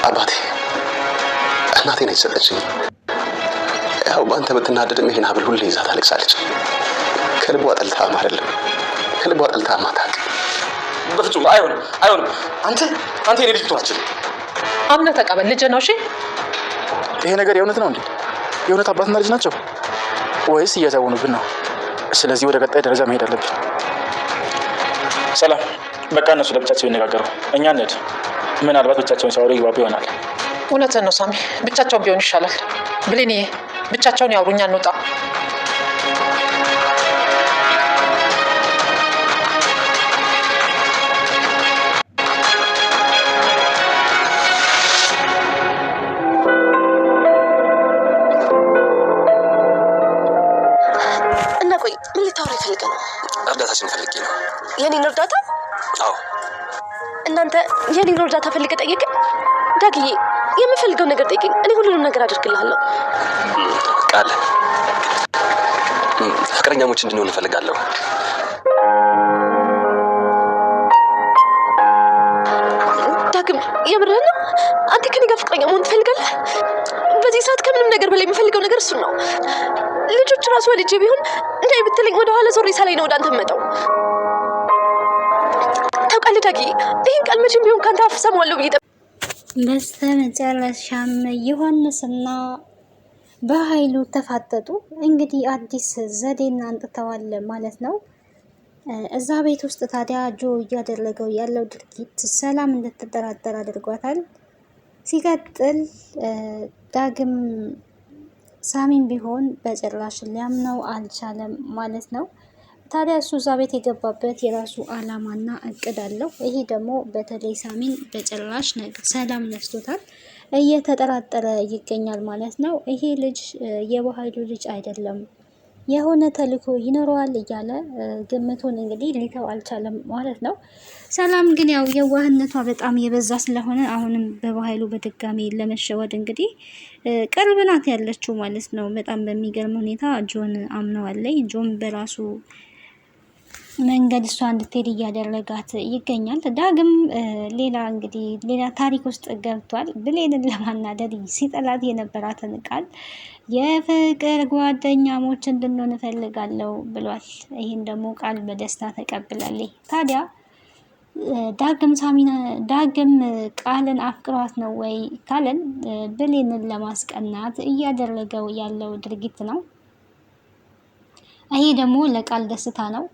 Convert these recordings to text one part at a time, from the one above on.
አባቴ እናቴ ነች ሰጠችኝ። ያው ባንተ ብትናደድም ይሄን ሀብል ሁሌ ይዛ ታለቅሳለች። ከልቧ ጠልታም አይደለም፣ ከልቧ ጠልታም አታውቅ። በፍጹም አይሆንም። አንተ የኔ ልጅ ትሆናለች። አምነህ ተቀበል። ልጅ ነው። እሺ ይሄ ነገር የእውነት ነው እንዴ? የእውነት አባትና ልጅ ናቸው ወይስ እየተውኑብን ነው? ስለዚህ ወደ ቀጣይ ደረጃ መሄድ አለብን። ሰላም፣ በቃ እነሱ ለብቻቸው ይነጋገሩ፣ እኛ እንሂድ። ምናልባት ብቻቸውን ሲያወሩ ይግባቡ ይሆናል። እውነትህን ነው ሳሚ፣ ብቻቸውን ቢሆን ይሻላል። ብሌንዬ፣ ብቻቸውን ያውሩ፣ እኛ እንውጣ። እርዳታችን ፈልጌ ነው። የኔን እርዳታ? አዎ። እናንተ የኔን እርዳታ ፈልገ ጠየቅኝ? ዳግዬ የምፈልገው ነገር ጠይቅኝ፣ እኔ ሁሉንም ነገር አድርግልሃለሁ። ቃል ፍቅረኛሞች እንድንሆን እፈልጋለሁ። ዳግም የምርህን ነው? አንተ ከኔ ጋር ፍቅረኛ መሆን ትፈልጋለህ? በዚህ ሰዓት ከምንም ነገር በላይ የምፈልገው ነገር እሱን ነው። ልጆች ራሱ ወልጄ ቢሆን እንዳይ ብትለኝ ወደ ኋላ ዞሬ ሳላይ ነው ወደ አንተ መጣው። ታውቃለህ ዳጊ፣ ይሄን ቃል መቼም ቢሆን ካንተ አፍ ሰማዋለሁ ብዬ በስተመጨረሻም ዮሐንስና በኃይሉ ተፋጠጡ። እንግዲህ አዲስ ዘዴን አንጥተዋል ማለት ነው። እዛ ቤት ውስጥ ታዲያ ጆ እያደረገው ያለው ድርጊት ሰላም እንድትጠራጠር አድርጓታል። ሲቀጥል ዳግም ሳሚን ቢሆን በጭራሽ ሊያምነው አልቻለም ማለት ነው። ታዲያ እሱ እዛ ቤት የገባበት የራሱ አላማና እቅድ አለው። ይሄ ደግሞ በተለይ ሳሚን በጭራሽ ሰላም ነስቶታል፣ እየተጠራጠረ ይገኛል ማለት ነው። ይሄ ልጅ የበኃይሉ ልጅ አይደለም፣ የሆነ ተልእኮ ይኖረዋል እያለ ግምቱን እንግዲህ ሊተው አልቻለም ማለት ነው። ሰላም ግን ያው የዋህነቷ በጣም የበዛ ስለሆነ አሁንም በበኃይሉ በድጋሚ ለመሸወድ እንግዲህ ቅርብ ናት ያለችው ማለት ነው። በጣም በሚገርም ሁኔታ ጆን አምነዋለይ። ጆን በራሱ መንገድ እሷ እንድትሄድ እያደረጋት ይገኛል። ዳግም ሌላ ታሪክ ውስጥ ገብቷል። ብሌንን ለማናደድ ሲጠላት የነበራትን ቃል የፍቅር ጓደኛሞች እንድንሆን እፈልጋለሁ ብሏል። ይህን ደግሞ ቃል በደስታ ተቀብላለች። ታዲያ ዳግም ቃልን አፍቅሯት ነው ወይ ካልን ብሌንን ለማስቀናት እያደረገው ያለው ድርጊት ነው። ይሄ ደግሞ ለቃል ደስታ ነው።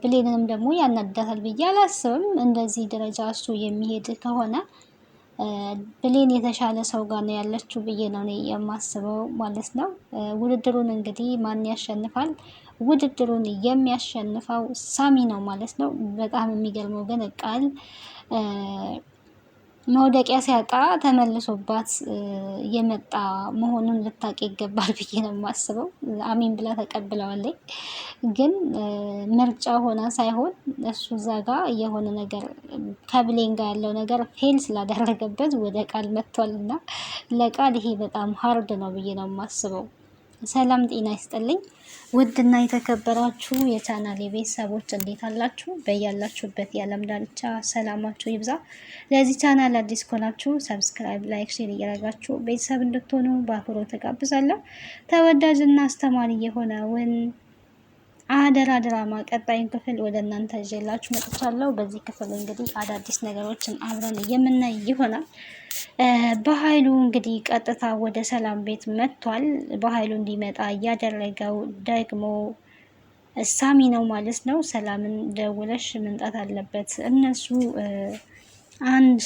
ብሌንንም ደግሞ ያናዳታል ብዬ አላስብም። እንደዚህ ደረጃ እሱ የሚሄድ ከሆነ ብሌን የተሻለ ሰው ጋር ነው ያለችው ብዬ ነው የማስበው ማለት ነው። ውድድሩን እንግዲህ ማን ያሸንፋል? ውድድሩን የሚያሸንፈው ሳሚ ነው ማለት ነው። በጣም የሚገርመው ግን ቃል መውደቂያ ሲያጣ ተመልሶባት የመጣ መሆኑን ልታውቅ ይገባል ብዬ ነው የማስበው። አሚን ብላ ተቀብለዋለች። ግን ምርጫ ሆና ሳይሆን እሱ እዛ ጋ የሆነ ነገር ከብሌን ጋር ያለው ነገር ፌል ስላደረገበት ወደ ቃል መጥቷልና ለቃል ይሄ በጣም ሀርድ ነው ብዬ ነው የማስበው። ሰላም ጤና ይስጥልኝ። ውድና የተከበራችሁ የቻናሌ ቤተሰቦች እንዴት አላችሁ? በያላችሁበት የዓለም ዳርቻ ሰላማችሁ ይብዛ። ለዚህ ቻናል አዲስ ከሆናችሁ ሰብስክራይብ፣ ላይክ፣ ሼር እያደረጋችሁ ቤተሰብ እንድትሆኑ በአክብሮት ተጋብዛለሁ። ተወዳጅና አስተማሪ የሆነውን አደራ ድራማ ቀጣዩን ክፍል ወደ እናንተ ይዤላችሁ መጥቻለሁ። በዚህ ክፍል እንግዲህ አዳዲስ ነገሮችን አብረን የምናይ ይሆናል። በኃይሉ እንግዲህ ቀጥታ ወደ ሰላም ቤት መጥቷል። በኃይሉ እንዲመጣ እያደረገው ደግሞ ሳሚ ነው ማለት ነው። ሰላምን ደውለሽ መምጣት አለበት። እነሱ አንድ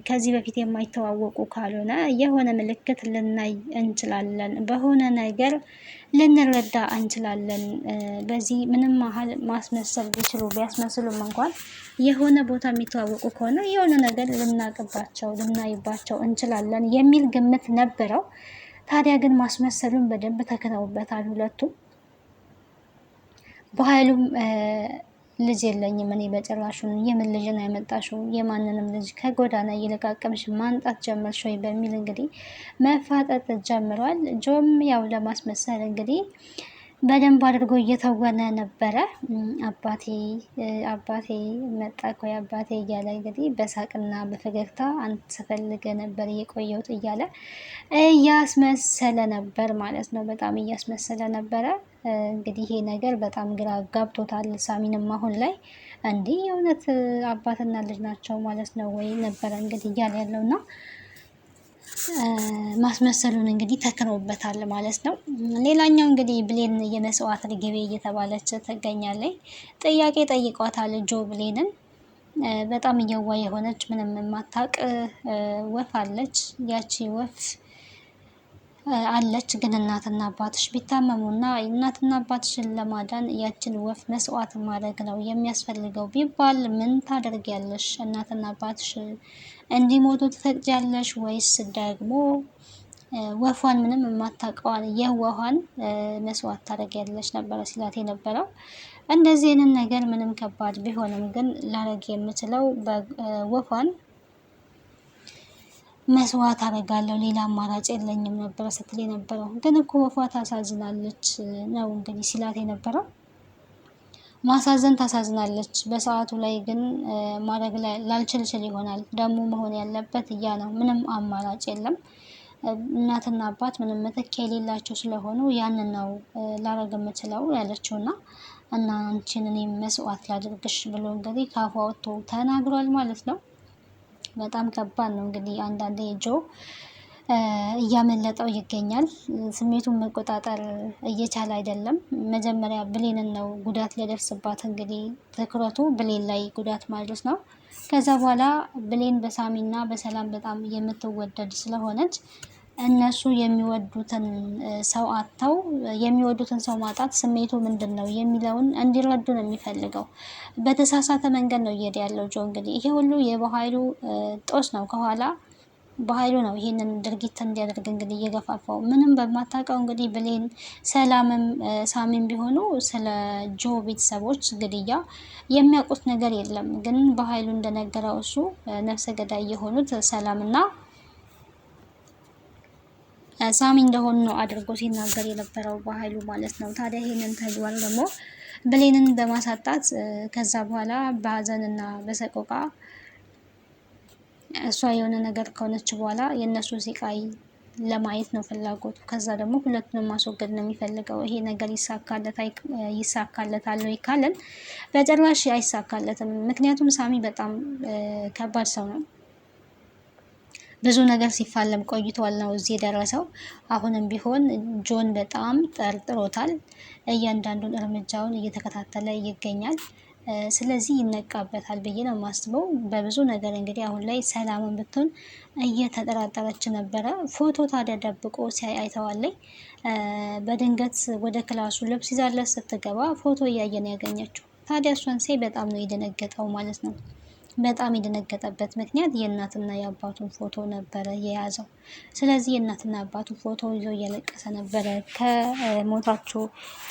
ከዚህ በፊት የማይተዋወቁ ካልሆነ የሆነ ምልክት ልናይ እንችላለን፣ በሆነ ነገር ልንረዳ እንችላለን። በዚህ ምንም ያህል ማስመሰል ቢችሉ ቢያስመስሉም እንኳን የሆነ ቦታ የሚተዋወቁ ከሆነ የሆነ ነገር ልናቅባቸው ልናይባቸው እንችላለን የሚል ግምት ነበረው። ታዲያ ግን ማስመሰሉን በደንብ ተከተውበታል ሁለቱም። በኃይሉም ልጅ የለኝም እኔ በጭራሹ፣ የምን ልጅ ነው ያመጣሽው? የማንንም ልጅ ከጎዳና እየለቃቀምሽ ማንጣት ጀመርሽ ወይ? በሚል እንግዲህ መፋጠጥ ጀምሯል። ጆም ያው ለማስመሰል እንግዲህ በደንብ አድርጎ እየተወነ ነበረ። አባቴ አባቴ መጣ ቆይ አባቴ እያለ እንግዲህ በሳቅና በፈገግታ አንተ ስፈልገ ነበር የቆየሁት እያለ እያስመሰለ ነበር ማለት ነው። በጣም እያስመሰለ ነበረ። እንግዲህ ይሄ ነገር በጣም ግራ ጋብቶታል ሳሚንም አሁን ላይ እንዲህ የእውነት አባትና ልጅ ናቸው ማለት ነው ወይ ነበረ እንግዲህ እያለ ያለውና ማስመሰሉን እንግዲህ ተክኖበታል ማለት ነው። ሌላኛው እንግዲህ ብሌን የመስዋዕት ርግቤ እየተባለች ትገኛለች። ጥያቄ ጠይቋታል ጆ ብሌንን። በጣም እየዋ የሆነች ምንም የማታውቅ ወፍ አለች። ያቺ ወፍ አለች ግን እናትና አባትሽ ቢታመሙና እናትና አባትሽን ለማዳን ያችን ወፍ መስዋዕት ማድረግ ነው የሚያስፈልገው ቢባል ምን ታደርጊያለሽ? እናትና አባትሽ እንዲሞቱ ትፈቅጃለሽ ወይስ ደግሞ ወፏን ምንም የማታውቀዋን የዋኋን መስዋዕት ታደርጊያለሽ ነበረ ሲላት የነበረው። እንደዚህ አይነት ነገር ምንም ከባድ ቢሆንም ግን ላረግ የምችለው ወፏን መስዋዕት አደርጋለሁ ሌላ አማራጭ የለኝም ነበረ ስትል የነበረው። ግን እኮ ወፏ ታሳዝናለች ነው እንግዲህ ሲላት የነበረው። ማሳዘን ታሳዝናለች፣ በሰዓቱ ላይ ግን ማድረግ ላልችል ይሆናል። ደግሞ መሆን ያለበት እያ ነው፣ ምንም አማራጭ የለም። እናትና አባት ምንም መተኪያ የሌላቸው ስለሆኑ ያንን ነው ላረግ የምችለው ያለችውና እና አንቺን እኔም መስዋዕት ላድርግሽ ብሎ እንግዲህ ካፏ ወጥቶ ተናግሯል ማለት ነው። በጣም ከባድ ነው እንግዲህ አንዳንዴ ጆ እያመለጠው ይገኛል። ስሜቱን መቆጣጠር እየቻለ አይደለም። መጀመሪያ ብሌንን ነው ጉዳት ሊያደርስባት እንግዲህ ትኩረቱ ብሌን ላይ ጉዳት ማድረስ ነው። ከዛ በኋላ ብሌን በሳሚና በሰላም በጣም የምትወደድ ስለሆነች እነሱ የሚወዱትን ሰው አጥተው የሚወዱትን ሰው ማጣት ስሜቱ ምንድን ነው የሚለውን እንዲረዱ ነው የሚፈልገው። በተሳሳተ መንገድ ነው እየሄደ ያለው ጆ እንግዲህ ይሄ ሁሉ የበኃይሉ ጦስ ነው። ከኋላ በኃይሉ ነው ይሄንን ድርጊት እንዲያደርግ እንግዲህ እየገፋፋው። ምንም በማታውቀው እንግዲህ ብሌን ሰላምም ሳሚም ቢሆኑ ስለ ጆ ቤተሰቦች ግድያ የሚያውቁት ነገር የለም። ግን በኃይሉ እንደነገረው እሱ ነፍሰ ገዳይ የሆኑት ሰላምና ሳሚ እንደሆኑ ነው አድርጎ ሲናገር የነበረው በኃይሉ ማለት ነው። ታዲያ ይሄንን ተግባር ደግሞ ብሌንን በማሳጣት ከዛ በኋላ በሀዘንና በሰቆቃ እሷ የሆነ ነገር ከሆነች በኋላ የእነሱ ሲቃይ ለማየት ነው ፍላጎቱ። ከዛ ደግሞ ሁለቱንም ማስወገድ ነው የሚፈልገው። ይሄ ነገር ይሳካለታል ወይ ካለን በጭራሽ አይሳካለትም። ምክንያቱም ሳሚ በጣም ከባድ ሰው ነው። ብዙ ነገር ሲፋለም ቆይቷል ነው እዚህ የደረሰው። አሁንም ቢሆን ጆን በጣም ጠርጥሮታል። እያንዳንዱን እርምጃውን እየተከታተለ ይገኛል። ስለዚህ ይነቃበታል ብዬ ነው የማስበው። በብዙ ነገር እንግዲህ አሁን ላይ ሰላምን ብትሆን እየተጠራጠረች ነበረ። ፎቶ ታዲያ ደብቆ ሲያይ አይተዋለኝ። በድንገት ወደ ክላሱ ልብስ ይዛለት ስትገባ ፎቶ እያየን ያገኘችው። ታዲያ እሷን ሳይ በጣም ነው የደነገጠው ማለት ነው። በጣም የደነገጠበት ምክንያት የእናትና የአባቱን ፎቶ ነበረ የያዘው። ስለዚህ የእናትና የአባቱ ፎቶ ይዞ እያለቀሰ ነበረ። ከሞታቸው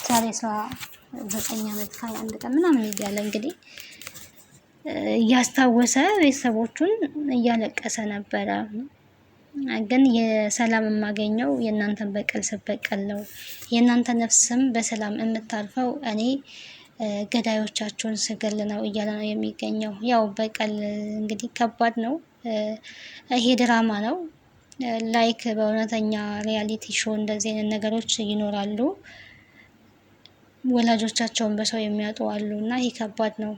ዛሬ 19 ዓመት ከ1 ቀን ምናምን እያለ እንግዲህ እያስታወሰ ቤተሰቦቹን እያለቀሰ ነበረ። ግን የሰላም የማገኘው የእናንተን በቀል ስበቀል ነው፣ የእናንተ ነፍስም በሰላም የምታልፈው እኔ ገዳዮቻቸውን ስገል ነው እያለ ነው የሚገኘው። ያው በቀል እንግዲህ ከባድ ነው። ይሄ ድራማ ነው። ላይክ በእውነተኛ ሪያሊቲ ሾው እንደዚህ አይነት ነገሮች ይኖራሉ። ወላጆቻቸውን በሰው የሚያጡ አሉ እና ይሄ ከባድ ነው።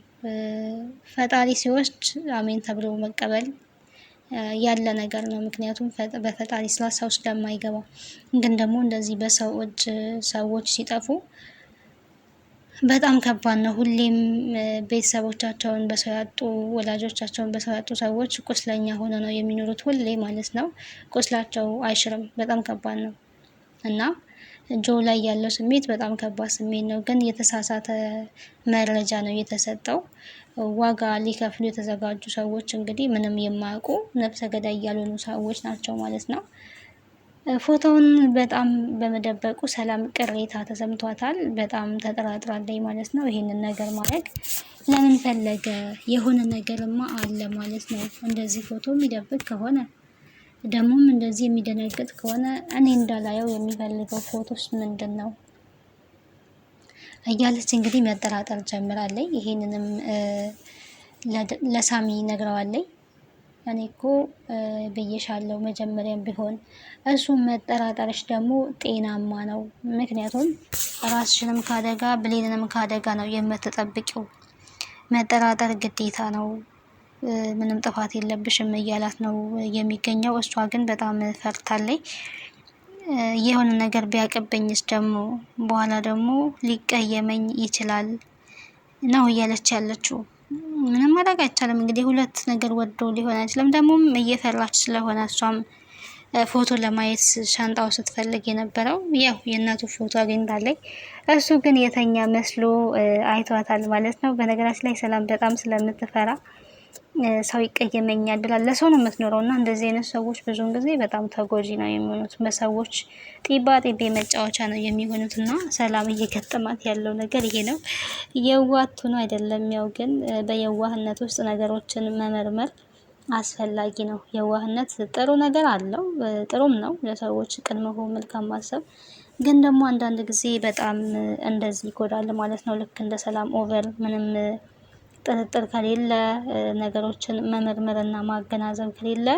ፈጣሪ ሲወስድ አሜን ተብሎ መቀበል ያለ ነገር ነው። ምክንያቱም በፈጣሪ ስራ ሰው ስለማይገባ። ግን ደግሞ እንደዚህ በሰው እጅ ሰዎች ሲጠፉ በጣም ከባድ ነው። ሁሌም ቤተሰቦቻቸውን በሰው ያጡ ወላጆቻቸውን በሰው ያጡ ሰዎች ቁስለኛ ሆነ ነው የሚኖሩት ሁሌ ማለት ነው። ቁስላቸው አይሽርም። በጣም ከባድ ነው እና ጆ ላይ ያለው ስሜት በጣም ከባድ ስሜት ነው። ግን የተሳሳተ መረጃ ነው የተሰጠው። ዋጋ ሊከፍሉ የተዘጋጁ ሰዎች እንግዲህ ምንም የማያውቁ ነፍሰ ገዳይ ያልሆኑ ሰዎች ናቸው ማለት ነው። ፎቶውን በጣም በመደበቁ ሰላም ቅሬታ ተሰምቷታል። በጣም ተጠራጥራለች ማለት ነው። ይሄንን ነገር ማድረግ ለምን ፈለገ? የሆነ ነገርማ አለ ማለት ነው። እንደዚህ ፎቶ የሚደብቅ ከሆነ ደግሞም እንደዚህ የሚደነግጥ ከሆነ እኔ እንዳላየው የሚፈልገው ፎቶስ ምንድን ነው? እያለች እንግዲህ መጠራጠር ጀምራለች። ይሄንንም ለሳሚ ነግረዋለች። እኔ እኮ ብዬሻለሁ መጀመሪያም ቢሆን እሱም መጠራጠርሽ ደግሞ ጤናማ ነው። ምክንያቱም ራስሽንም ካደጋ ብሌንንም ካደጋ ነው የምትጠብቂው። መጠራጠር ግዴታ ነው። ምንም ጥፋት የለብሽም እያላት ነው የሚገኘው። እሷ ግን በጣም ፈርታለች። የሆነ ነገር ቢያቅብኝስ ደግሞ በኋላ ደግሞ ሊቀየመኝ ይችላል ነው እያለች ያለችው። ምንም ማድረግ አይቻልም እንግዲህ ሁለት ነገር ወዶ ሊሆን አይችልም። ደግሞም እየፈራች ስለሆነ እሷም ፎቶ ለማየት ሻንጣው ስትፈልግ የነበረው ያው የእናቱ ፎቶ አግኝታለች። እሱ ግን የተኛ መስሎ አይቷታል ማለት ነው። በነገራችን ላይ ሰላም በጣም ስለምትፈራ ሰው ይቀየመኛል ብላ ለሰው ነው የምትኖረው እና እንደዚህ አይነት ሰዎች ብዙውን ጊዜ በጣም ተጎጂ ነው የሚሆኑት። በሰዎች ጢባ ጢቤ መጫወቻ ነው የሚሆኑት እና ሰላም እየገጠማት ያለው ነገር ይሄ ነው። የዋህ ነው አይደለም። ያው ግን በየዋህነት ውስጥ ነገሮችን መመርመር አስፈላጊ ነው። የዋህነት ጥሩ ነገር አለው፣ ጥሩም ነው ለሰዎች ቅን መሆን፣ መልካም ማሰብ። ግን ደግሞ አንዳንድ ጊዜ በጣም እንደዚህ ይጎዳል ማለት ነው። ልክ እንደ ሰላም ኦቨር ምንም ጥርጥር ከሌለ ነገሮችን መመርመርና ማገናዘብ ከሌለ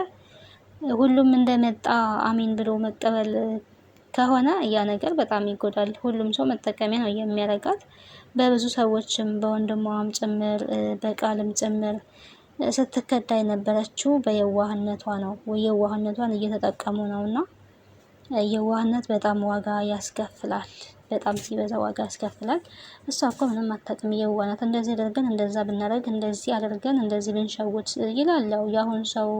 ሁሉም እንደመጣ አሚን ብሎ መቀበል ከሆነ ያ ነገር በጣም ይጎዳል። ሁሉም ሰው መጠቀሚያ ነው የሚያደርጋት። በብዙ ሰዎችም በወንድሟም ጭምር በቃልም ጭምር ስትከዳ የነበረችው በየዋህነቷ ነው። የዋህነቷን እየተጠቀሙ ነው እና የዋህነት በጣም ዋጋ ያስከፍላል። በጣም ሲበዛ ዋጋ ያስከፍላል። እሷ እኮ ምንም አታውቅም፣ የዋህ ናት። እንደዚህ አድርገን እንደዛ ብናደርግ፣ እንደዚህ አድርገን እንደዚህ ብንሸውት ይላለው። የአሁን ሰው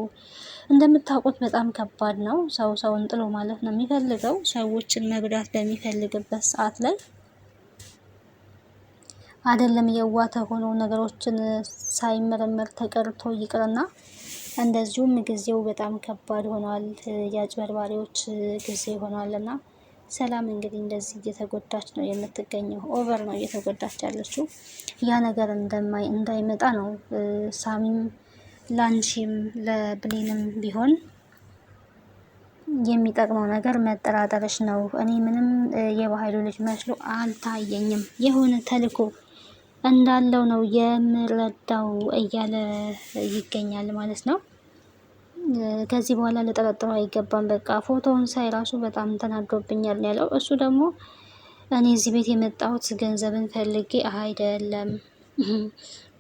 እንደምታውቁት በጣም ከባድ ነው። ሰውን ጥሎ ማለት ነው የሚፈልገው። ሰዎችን መጉዳት በሚፈልግበት ሰዓት ላይ አይደለም የዋህ ሆኖ ነገሮችን ሳይመረመር ተቀርቶ ይቅርና እንደዚሁም ጊዜው በጣም ከባድ ሆኗል። የአጭበርባሪዎች ጊዜ ሆኗልና ሰላም እንግዲህ እንደዚህ እየተጎዳች ነው የምትገኘው። ኦቨር ነው እየተጎዳች ያለችው። ያ ነገር እንዳይመጣ ነው ሳሚም ላንቺም ለብሌንም ቢሆን የሚጠቅመው ነገር መጠራጠርሽ ነው። እኔ ምንም የባህሉ ልጅ መስሎ አልታየኝም፣ የሆነ ተልዕኮ እንዳለው ነው የምረዳው እያለ ይገኛል ማለት ነው። ከዚህ በኋላ ልጠረጥረው አይገባም። በቃ ፎቶውን ሳይ ራሱ በጣም ተናዶብኛል ያለው እሱ ደግሞ እኔ እዚህ ቤት የመጣሁት ገንዘብን ፈልጌ አይደለም።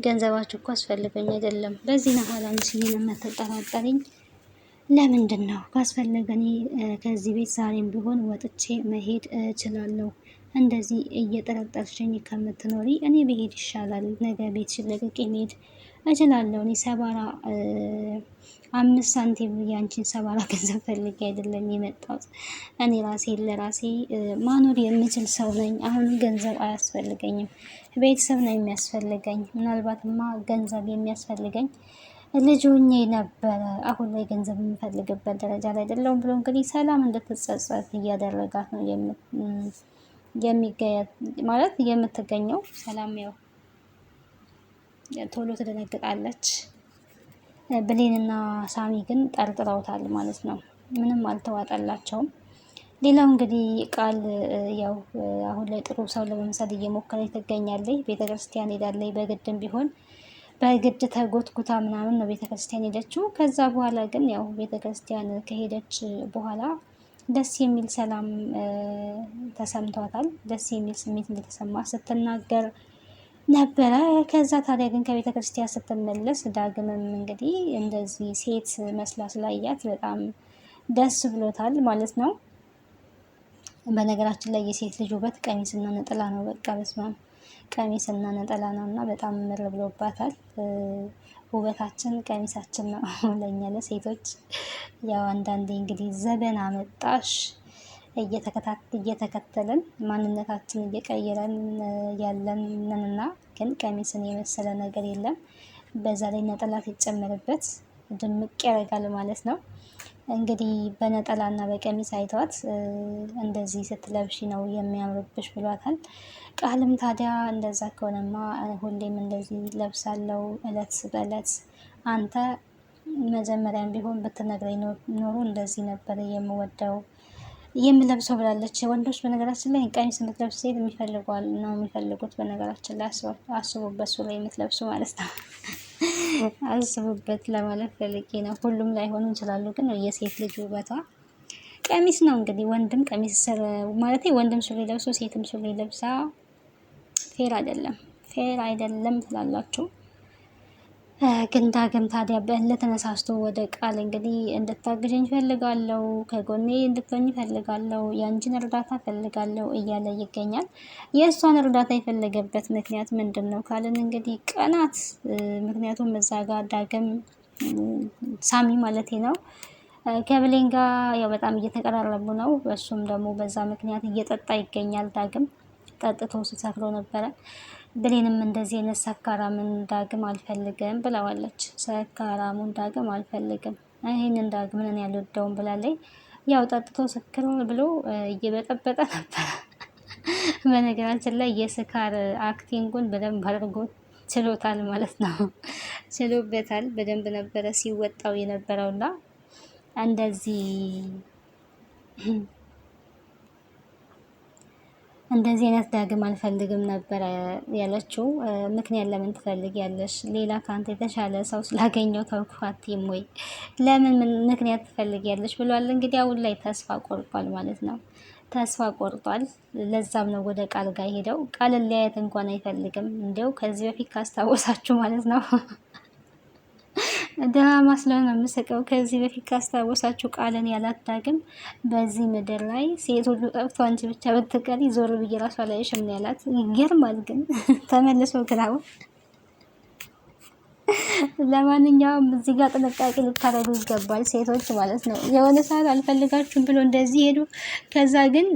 ገንዘባችሁ እኮ አስፈልገኝ አይደለም። በዚህ ነሃል አንቺ የምትጠራጠሪኝ ለምንድን ነው? ካስፈለገ እኔ ከዚህ ቤት ዛሬም ቢሆን ወጥቼ መሄድ እችላለሁ። እንደዚህ እየጠረጠርሽኝ ከምትኖሪ እኔ ብሄድ ይሻላል። ነገ ቤትሽን ለቅቄ መሄድ እችላለሁ። እኔ ሰባራ 5 ሳንቲም ያንቺን ሰባራ ገንዘብ ፈልጌ አይደለም የመጣሁት። እኔ ራሴን ለራሴ ማኖር የምችል ሰው ነኝ። አሁን ገንዘብ አያስፈልገኝም፣ ቤተሰብ ነው የሚያስፈልገኝ። ምናልባትማ ገንዘብ የሚያስፈልገኝ ልጅ ሆኜ ነበረ። አሁን ላይ ገንዘብ የምፈልግበት ደረጃ ላይ አይደለሁም ብሎ እንግዲህ ሰላም እንድትጸጸት እያደረጋት ነው ማለት የምትገኘው። ሰላም ያው ቶሎ ትደነግጣለች። ብሌንና ሳሚ ግን ጠርጥረውታል ማለት ነው። ምንም አልተዋጠላቸውም። ሌላው እንግዲህ ቃል ያው አሁን ላይ ጥሩ ሰው ለመምሰል እየሞከረች ትገኛለች። ቤተክርስቲያን ሄዳለች። በግድም ቢሆን በግድ ተጎትኩታ ምናምን ነው ቤተክርስቲያን ሄደችው። ከዛ በኋላ ግን ያው ቤተክርስቲያን ከሄደች በኋላ ደስ የሚል ሰላም ተሰምቷታል። ደስ የሚል ስሜት እንደተሰማ ስትናገር ነበረ። ከዛ ታዲያ ግን ከቤተ ክርስቲያን ስትመለስ ዳግምም እንግዲህ እንደዚህ ሴት መስላ ስላያት በጣም ደስ ብሎታል ማለት ነው። በነገራችን ላይ የሴት ልጅ ውበት ቀሚስና ነጠላ ነው። በቃ በስማም ቀሚስና ነጠላ ነው እና በጣም ምር ብሎባታል። ውበታችን ቀሚሳችን ነው ለኛ ለሴቶች። ያው አንዳንዴ እንግዲህ ዘበን አመጣሽ እየተከተልን ማንነታችን እየቀየረን ያለንና ግን ቀሚስን የመሰለ ነገር የለም። በዛ ላይ ነጠላ ሲጨመርበት ድምቅ ያደርጋል ማለት ነው። እንግዲህ በነጠላና በቀሚስ አይተዋት እንደዚህ ስትለብሺ ነው የሚያምርብሽ ብሏታል። ቃልም ታዲያ እንደዛ ከሆነማ ሁሌም እንደዚህ ለብሳለው እለት በእለት አንተ መጀመሪያም ቢሆን ብትነግረኝ ኖሮ እንደዚህ ነበር የምወደው የምለብሰው ብላለች። ወንዶች በነገራችን ላይ ቀሚስ የምትለብስ ሴት የሚፈልጓል ነው የሚፈልጉት። በነገራችን ላይ አስቡበት፣ ሱሪ የምትለብሱ ማለት ነው። አስቡበት ለማለት ፈልጌ ነው። ሁሉም ላይሆኑ ይችላሉ፣ ግን የሴት ልጅ ውበቷ ቀሚስ ነው። እንግዲህ ወንድም ቀሚስ ማለት ወንድም ሱሪ ለብሶ ሴትም ሱሪ ለብሳ ፌር አይደለም፣ ፌር አይደለም ትላላችሁ። ግን ዳግም ታዲያ በእልህ ተነሳስቶ ወደ ቃል እንግዲህ እንድታግዥኝ ፈልጋለሁ፣ ከጎኔ እንድትሆኝ ፈልጋለሁ፣ የአንቺን እርዳታ ፈልጋለሁ እያለ ይገኛል። የእሷን እርዳታ የፈለገበት ምክንያት ምንድን ነው ካልን እንግዲህ ቀናት፣ ምክንያቱም እዛ ጋር ዳግም ሳሚ ማለት ነው ከብሌን ጋር ያው በጣም እየተቀራረቡ ነው። እሱም ደግሞ በዛ ምክንያት እየጠጣ ይገኛል። ዳግም ጠጥቶ ሲሰክሮ ነበረ። ብሌንም እንደዚህ አይነት ሰካራምን ዳግም አልፈልግም ብለዋለች። ሰካራሙን ዳግም አልፈልግም፣ ይህንን ዳግምን ያልወደውም ብላለች። ያው ጠጥቶ ስክር ብሎ እየበጠበጠ ነበረ። በነገራችን ላይ የስካር አክቲንጉን በደንብ አድርጎ ችሎታል ማለት ነው። ችሎበታል። በደንብ ነበረ ሲወጣው የነበረውና እንደዚህ አይነት ዳግም አልፈልግም ነበረ ያለችው። ምክንያት ለምን ትፈልጊያለሽ? ሌላ ከአንተ የተሻለ ሰው ስላገኘው ተውኳትም ወይ ለምን ምክንያት ትፈልጊያለሽ ብሏል። እንግዲህ አሁን ላይ ተስፋ ቆርጧል ማለት ነው። ተስፋ ቆርጧል። ለዛም ነው ወደ ቃል ጋር ሄደው ቃልን ሊያየት እንኳን አይፈልግም። እንዲያው ከዚህ በፊት ካስታወሳችሁ ማለት ነው ድራማ ስለሆነ የምስቀው። ከዚህ በፊት ካስታወሳችሁ ቃልን ያላት ዳግም በዚህ ምድር ላይ ሴት ሁሉ ጠብቶ አንቺ ብቻ ብትቀሪ ዞር ብዬ ራሷ ላይሽም ነው ያላት። ይገርማል ግን ተመልሶ ግራው። ለማንኛውም እዚህ ጋር ጥንቃቄ ልታደርጉ ይገባል ሴቶች ማለት ነው። የሆነ ሰዓት አልፈልጋችሁም ብሎ እንደዚህ ሄዱ። ከዛ ግን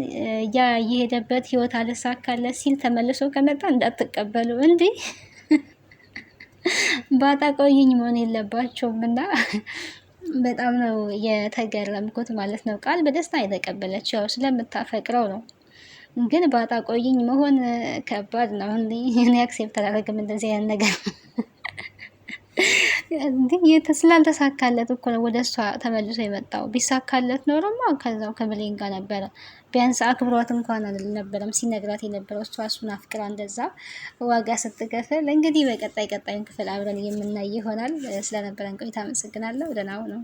ያ የሄደበት ህይወት አልሳካለት ሲል ተመልሶ ከመጣ እንዳትቀበሉ እንዴ። ባጣ ቆይኝ መሆን የለባቸውም። እና በጣም ነው የተገረምኩት ማለት ነው። ቃል በደስታ የተቀበለች ያው ስለምታፈቅረው ነው። ግን ባጣ ቆይኝ መሆን ከባድ ነው። እኔ አክሴፕት አላደርግም እንደዚህ አይነት ነገር። ስላልተሳካለት እኮ ነው ወደ እሷ ተመልሶ የመጣው። ቢሳካለት ኖሮማ ከዛው ከብሌን ጋር ነበረ። ቢያንስ አክብሯት እንኳን አልነበረም ሲነግራት የነበረው። እሷ እሱን አፍቅራ እንደዛ ዋጋ ስትከፍል። እንግዲህ በቀጣዩን ክፍል አብረን የምናይ ይሆናል። ስለነበረን ቆይታ አመሰግናለሁ። ደህና ሁኑ።